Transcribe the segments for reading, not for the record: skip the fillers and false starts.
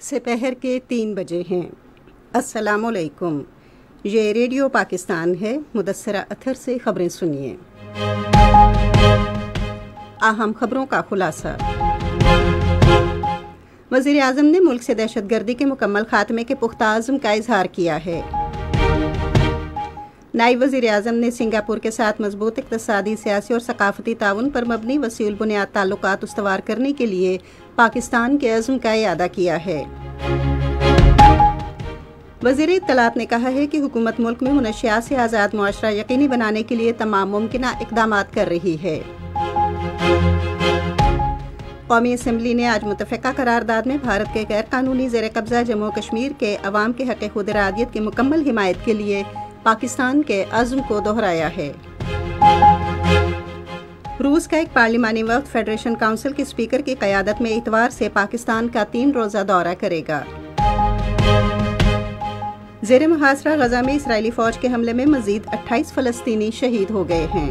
सपहर के 3 बजे हैं। अस्सलामुअलैकुम। ये रेडियो पाकिस्तान है। मुदस्सरा अथर से खबरें सुनिए। अहम खबरों का खुलासा। वज़ीर आज़म ने मुल्क से दहशतगर्दी के मुकम्मल खात्मे के पुख्ता आज़म का इजहार किया है। नायब वज़ीर आज़म ने सिंगापुर के साथ मजबूत इक़्तिसादी, सियासी और सकाफ़ती ताउन पर मबनी वसीउल बुनियाद ताल्लुकात उस्तवार करने के लिए पाकिस्तान के अज़्म का इयादा किया है। वज़ीर इत्तलात ने कहा है कि हुकूमत मुल्क में मुनशियात से आज़ाद मुआशरा यकीनी बनाने के लिए तमाम मुमकिना इक़दामात कर रही है। कौमी असम्बली ने आज मुतफ़िक़ा करारदाद में भारत के गैर कानूनी ज़ेर कब्ज़ा जम्मू कश्मीर के अवाम के हक़ खुद इरादियत की मुकम्मल हिमायत के लिए पाकिस्तान के अज़्म को दोहराया है। रूस का एक पार्लिमानी वफ़द फेडरेशन काउंसिल के स्पीकर की क़यादत में इतवार से पाकिस्तान का 3 रोज़ा दौरा करेगा। ज़ेर मुहासरा गजा में इसराइली फ़ौज के हमले में मज़ीद 28 फ़लस्तीनी शहीद हो गए हैं।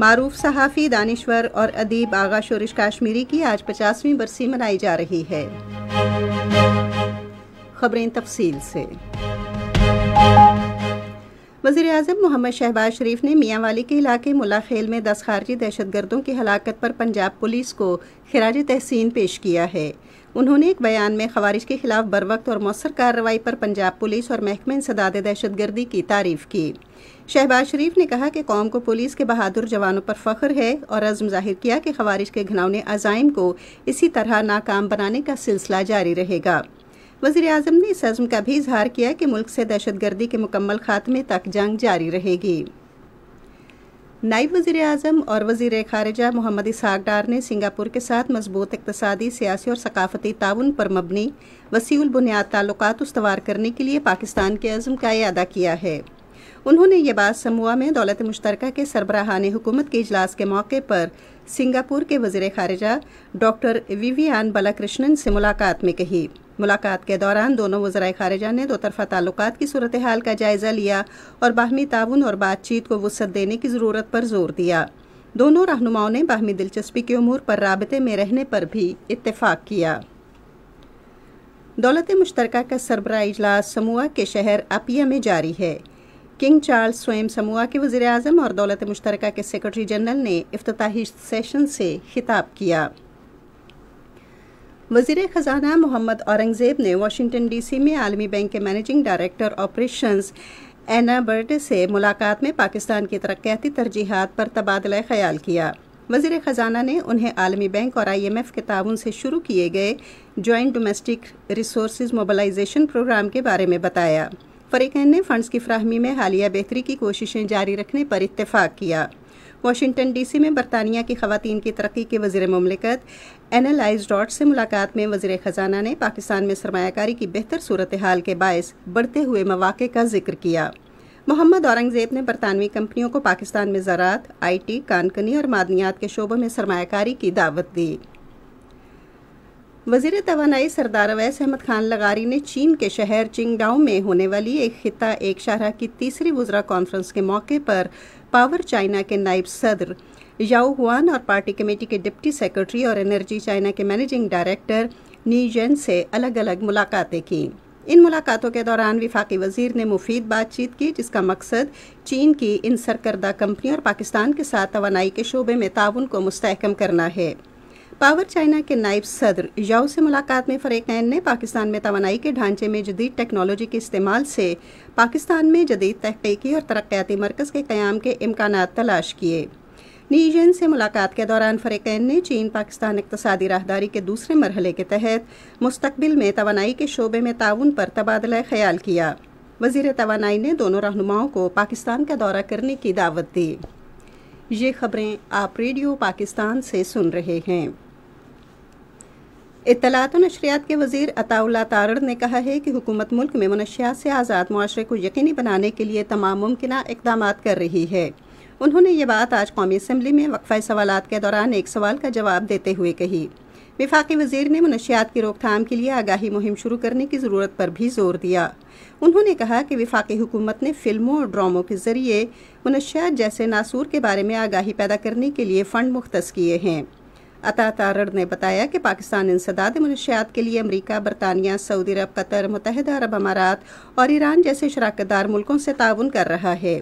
मारूफ सहाफ़ी, दानिश्वर और अदीब आगा शोरिश काश्मीरी की आज 50वीं बरसी मनाई जा रही है। खबरें तफसील से। वज़ीर आज़म मोहम्मद शहबाज शरीफ ने मियांवाली के इलाके मुल्ला खेल में 10 खारजी दहशतगर्दों की हलाकत पर पंजाब पुलिस को खिराज तहसीन पेश किया है। उन्होंने एक बयान में खवारिज के खिलाफ बरवक्त और मौसर कार्रवाई पर पंजाब पुलिस और महकमे इंसदाद दहशतगर्दी की तारीफ की। शहबाज शरीफ ने कहा कि कौम को पुलिस के बहादुर जवानों पर फख्र है और अज़्म जाहिर किया कि खवारिज के घिनौने अज़ाइम को इसी तरह नाकाम बनाने का सिलसिला जारी रहेगा। वज़ीर आज़म ने इस अज़्म का भी इजहार किया कि मुल्क से दहशतगर्दी के मुकम्मल खात्मे तक जंग जारी रहेगी। नायब वज़ीर आज़म और वज़ीर ख़ारिजा मोहम्मद इसहाक़ डार ने सिंगापुर के साथ मजबूत इक़्तिसादी, सियासी और सकाफ़ती ताउन पर मबनी वसीउल बुनियाद ताल्लुकात उस्तवार करने के लिए पाकिस्तान के अज़्म का इयादा किया है। उन्होंने ये बात समूआ में दौलत मुश्तरका के सरबराहान हुकूमत के इजलास के मौके पर सिंगापुर के वज़ीर ख़ारिजा डॉक्टर विवियान बालाकृष्णन से मुलाकात में कही। मुलाकात के दौरान दोनों वज़राए ख़ारिजा ने दो तरफ़ा ताल्लुकात की सूरत हाल का जायज़ा लिया और बाहमी ताउन और बातचीत को वुसअत देने की ज़रूरत पर जोर दिया। दोनों रहनुमाओं ने बाहमी दिलचस्पी के उमूर पर राबते में रहने पर भी इत्तेफाक किया। दौलत मुश्तरका का सरबराह इजलास समूआ के शहर अपिया में जारी है। किंग चार्ल्स स्वयं समूआ के वज़ीर आज़म और दौलत मुश्तरका के सेक्रेटरी जनरल ने इफ्तिताही सेशन से खिताब किया। वज़ीर ख़जाना मोहम्मद औरंगज़ेब ने वाशिंगटन DC में आलमी बैंक के मैनेजिंग डायरेक्टर ऑपरेशंस एना बर्डे से मुलाकात में पाकिस्तान की तरक्याती तरजीहात पर तबादला ख़याल किया। वज़ीर ख़जाना ने उन्हें आलमी बैंक और IMF के ताउन से शुरू किए गए joint domestic resources mobilisation programme के बारे में बताया। फ़रीक़ैन ने फ़ंड्स की फ़राहमी में हालिया बेहतरी की कोशिशें जारी रखने पर इत्तेफाक किया। वाशिंगटन DC में बरतानिया की ख़वातीन की तरक्की के वज़ीर मुमलिकत एनालाइज डॉट से मुलाकात में वज़ीर ख़जाना ने पाकिस्तान में सरमायाकारी की बेहतर सूरत हाल के बायस बढ़ते हुए मौक़े का जिक्र किया। मोहम्मद औरंगज़ेब ने बरतानवी कंपनियों को पाकिस्तान में ज़राअत, IT, कानकनी और मादनियात के शोबों में सरमायाकारी की दावत दी। वज़ीर तवानाई सरदार अवैस अहमद खान लगारी ने चीन के शहर चिंगडाओ में होने वाली एक खिता एक शाहरा की तीसरी वुज़रा कॉन्फ्रेंस के मौके पर पावर चाइना के नायब सदर याओ हुआन और पार्टी कमेटी के डिप्टी सेक्रेटरी और एनर्जी चाइना के मैनेजिंग डायरेक्टर नी जेन से अलग अलग मुलाकातें की। इन मुलाकातों के दौरान वफाकी वज़ीर ने मुफीद बातचीत की, जिसका मकसद चीन की इन सरकर्दा कंपनियों और पाकिस्तान के साथ तवानाई के शोबे में ताउन को मुस्तहकम करना है। पावर चाइना के नायब सदर याओ से मुलाकात में फ़रीक़ैन ने पाकिस्तान में तवानाई के ढांचे में जदीद टेक्नोलॉजी के इस्तेमाल से पाकिस्तान में जदीद तहक़ीक़ी और तरक्याती मरकज़ के क़याम के इम्कानात तलाश किए। नीजन से मुलाकात के दौरान फ़रीक़ैन ने चीन पाकिस्तान इक़्तिसादी राहदारी के दूसरे मरहले के तहत मुस्तक़बिल में तवानाई के शोबे में ताउन पर तबादला ख़याल किया। वज़ीर तवानाई ने दोनों रहनुमाओं को पाकिस्तान का दौरा करने की दावत दी। ये खबरें आप रेडियो पाकिस्तान से सुन रहे हैं। इत्तलात और नशरियात के वज़ीर अताउल्लाह तारड़ ने कहा है कि हुकूमत मुल्क में मुनशियात से आज़ाद मुआशरे को यकीनी बनाने के लिए तमाम मुमकिना इक़दामात कर रही है। उन्होंने ये बात आज कौमी असम्बली में वक्फ़ा सवालात के दौरान एक सवाल का जवाब देते हुए कही। वफाकी वज़ीर ने मुनशियात की रोकथाम के लिए आगाही मुहिम शुरू करने की ज़रूरत पर भी जोर दिया। उन्होंने कहा कि वफाकी हुकूमत ने फ़िल्मों और ड्रामों के ज़रिए मुनशियात जैसे नासूर के बारे में आगाही पैदा करने के लिए फ़ंड मुख्तस किए हैं। अता तारड़ ने बताया कि पाकिस्तान इंसदाद मनशियात के लिए अमरीका, बरतानिया, सऊदी अरब, कतर, मुत्तहिदा अरब अमारात और ईरान जैसे शराकतदार मुल्कों से ताउन कर रहा है।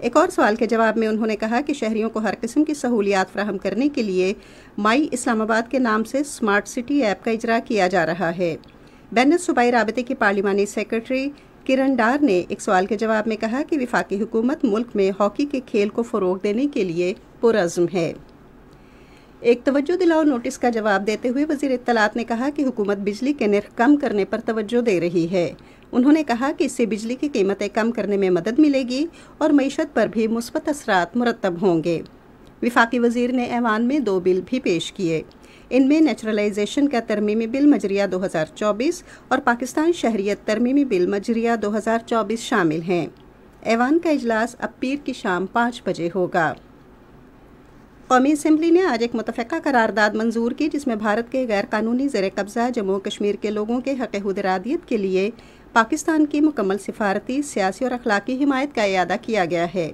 एक और सवाल के जवाब में उन्होंने कहा कि शहरियों को हर किस्म की सहूलियात फराहम करने के लिए माई इस्लामाबाद के नाम से स्मार्ट सिटी ऐप का इजरा किया जा रहा है। बैन सूबाई राबते की पार्लिमानी सेक्रेटरी किरण डार ने एक सवाल के जवाब में कहा कि वफाकी हुकूमत मुल्क में हॉकी के खेल को फ़रोग देने के लिए पुरअज़्म है। एक तवज्जो दिलाओ नोटिस का जवाब देते हुए वज़ीर इत्तलात ने कहा कि हुकूमत बिजली के निर्ख कम करने पर तवज्जो दे रही है। उन्होंने कहा कि इससे बिजली की कीमतें कम करने में मदद मिलेगी और मईशत पर भी मुस्बत असरात मुरतब होंगे। वफाकी वज़ीर ने ऐवान में 2 बिल भी पेश किए। इनमें नेचुरलाइजेशन का तरमीमी बिल मजरिया 2024 और पाकिस्तान शहरियत तरमीमी बिल मजरिया 2024 शामिल हैं। ऐवान का इजलास अब पीर की शाम 5 बजे होगा। कौमी असम्बली ने आज एक मुतफ़क़ा करारदाद मंजूर की जिसमें भारत के गैर कानूनी ज़ेर कब्ज़ा जम्मू कश्मीर के लोगों के हक़ खुद इरादियत के लिए पाकिस्तान की मुकम्मल सिफारती, सियासी और अखलाकी हिमायत का इयादा किया गया है।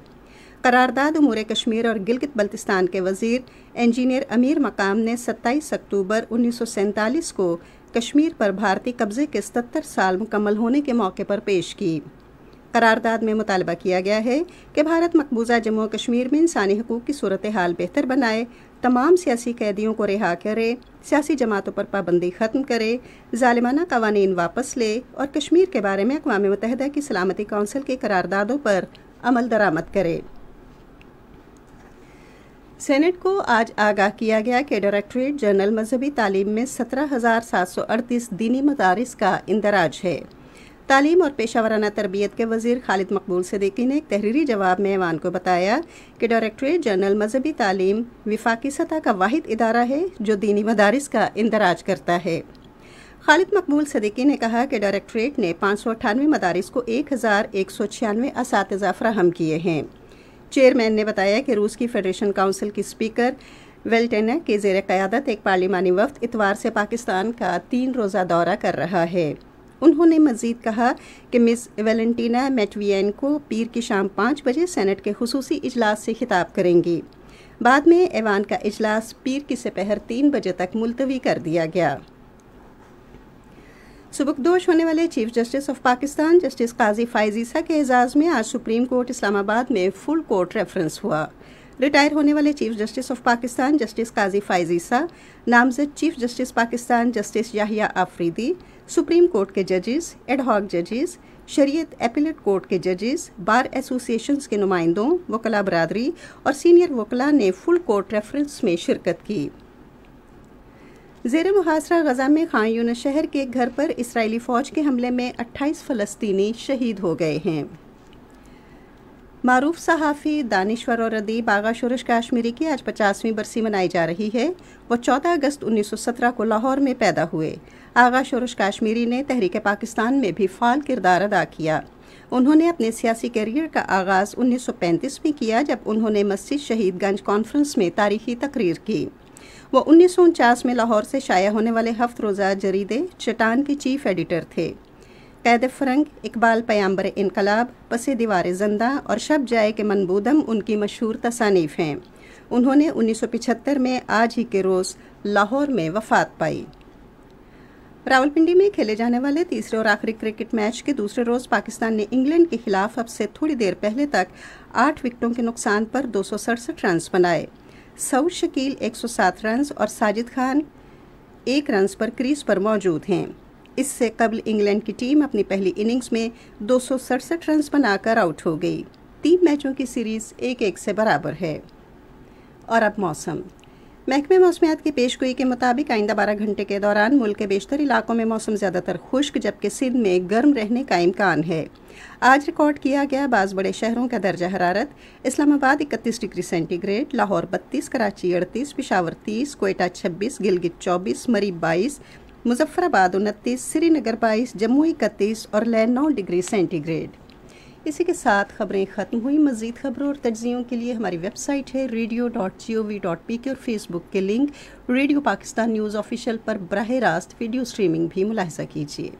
करारदाद उमूर कश्मीर और गिलगित बल्तिस्तान के वज़ीर इंजीनियर अमीर मकाम ने 27 अक्टूबर 1947 को कश्मीर पर भारतीय कब्ज़े के 77 साल मुकम्मल होने के मौके पर पेश की। करारदाद में मुतालबा किया गया है कि भारत मकबूजा जम्मू कश्मीर में इंसानी हकूक़ की सूरत हाल बेहतर बनाए, तमाम सियासी कैदियों को रिहा करे, सियासी जमातों पर पाबंदी ख़त्म करे, ज़ालिमाना क़वानीन वापस ले और कश्मीर के बारे में अक़वाम मुत्तहिदा की सलामती कौंसिल की करारदादों पर अमल दरामद करे। सेनेट को आज आगाह किया गया कि डायरेक्टरेट जनरल मजहबी तालीम में 17,738 दीनी मदारिस का इंदराज है। तालीम और पेशावराना तरबियत के वज़ीर खालिद मकबूल सिद्दीकी ने एक तहरीरी जवाब में ऐवान को बताया कि डायरेक्टरेट जनरल मजहबी तालीम विफाकी सतह का वाहिद इदारा है जो दीनी मदारिस का इंदराज करता है। खालिद मकबूल सिद्दीकी ने कहा कि डायरेक्टरेट ने 598 मदारिस को 1196 असातिज़ा फराहम किए हैं। चेयरमैन ने बताया कि रूस की फेडरेशन काउंसिल की स्पीकर वेल्टेना के ज़ेर क़यादत एक पार्लिमानी वफ़द इतवार से पाकिस्तान का 3 रोज़ा दौरा कर रहा है। उन्होंने मज़ीद कहा कि मिस वेलेंटीना मैटवियेनको पीर की शाम 5 बजे सेनेट के खुसूसी इजलास से खिताब करेंगी। बाद में ऐवान का इजलास पीर की सपहर 3 बजे तक मुलतवी कर दिया गया। सुबकदोश होने वाले chief justice of Pakistan justice Qazi Faez Isa के एजाज़ में आज सुप्रीम कोर्ट इस्लामाबाद में फुल कोर्ट रेफरेंस हुआ। रिटायर होने वाले chief justice of Pakistan justice Qazi Faez Isa, नामज़द chief justice Pakistan justice Yahya Afridi, supreme court के जजेस, एडहॉक जजेस, शरीयत एपीलेट कोर्ट के जजेस, बार एसोसिएशंस के नुमाइंदों, वकला बरादरी और सीनियर वकला ने फुल कोर्ट रेफरेंस में शिरकत की। ज़ेर मुहासरा गज़ा में खान यूनिस शहर के एक घर पर इसराइली फ़ौज के हमले में 28 फ़लस्तीनी शहीद हो गए हैं। मारूफ सहाफ़ी दानिश्वर और अदीब आगा शुरश काश्मीरी की आज 50वीं बरसी मनाई जा रही है। वो 14 अगस्त 1917 को लाहौर में पैदा हुए। आगा शुरश काश्मीरी ने तहरीक पाकिस्तान में भी फ़ाल किरदार अदा किया। उन्होंने अपने सियासी करियर का आगाज़ 1935 में किया जब उन्होंने मस्जिद शहीदगंज कॉन्फ्रेंस में तारीखी तकरीर की। वो 1949 में लाहौर से शाया होने वाले हफ्त रोज़ा जरीदे चट्टान के चीफ एडिटर थे। कैद फ़रंग, इकबाल पैगंबर इनकलाब, पसे दीवार ज़िंदा और शब जाए के मनबूदम उनकी मशहूर तसानीफ़ हैं। उन्होंने 1975 में आज ही के रोज़ लाहौर में वफ़ात पाई। रावलपिंडी में खेले जाने वाले तीसरे और आखिरी क्रिकेट मैच के दूसरे रोज़ पाकिस्तान ने इंग्लैंड के खिलाफ अब से थोड़ी देर पहले तक 8 विकेटों के नुकसान पर 267 रन बनाए। सऊद शकील 107 रन और साजिद खान 1 रन पर क्रीज पर मौजूद हैं। इससे कबल इंग्लैंड की टीम अपनी पहली इनिंग्स में 267 रन बनाकर आउट हो गई। 3 मैचों की सीरीज़ 1-1 से बराबर है। और अब मौसम। महकमे मौसमियात की पेशगोई के मुताबिक आइंदा 12 घंटे के दौरान मुल्क के बेशतर इलाकों में मौसम ज़्यादातर खुश्क जबकि सिंध में गर्म रहने का इम्कान है। आज रिकॉर्ड किया गया बाज़ बड़े शहरों का दर्जा हरारत इस्लामाबाद 31 डिग्री सेंटीग्रेड, लाहौर 32, कराची 38, पेशावर 30, कोयटा 26, गिलगित 24, मरीब 22, मुजफ्फराबाद 29, श्रीनगर 22, जम्मू 31 और लैन 9 डिग्री सेंटीग्रेड। इसी के साथ खबरें ख़त्म हुई। मज़ीद खबरों और तज्ज़ियों के लिए हमारी वेबसाइट है radio.gov.pk और फेसबुक के link radio Pakistan news official पर बराह रास्त वीडियो स्ट्रीमिंग भी मुलाहिज़ा कीजिए।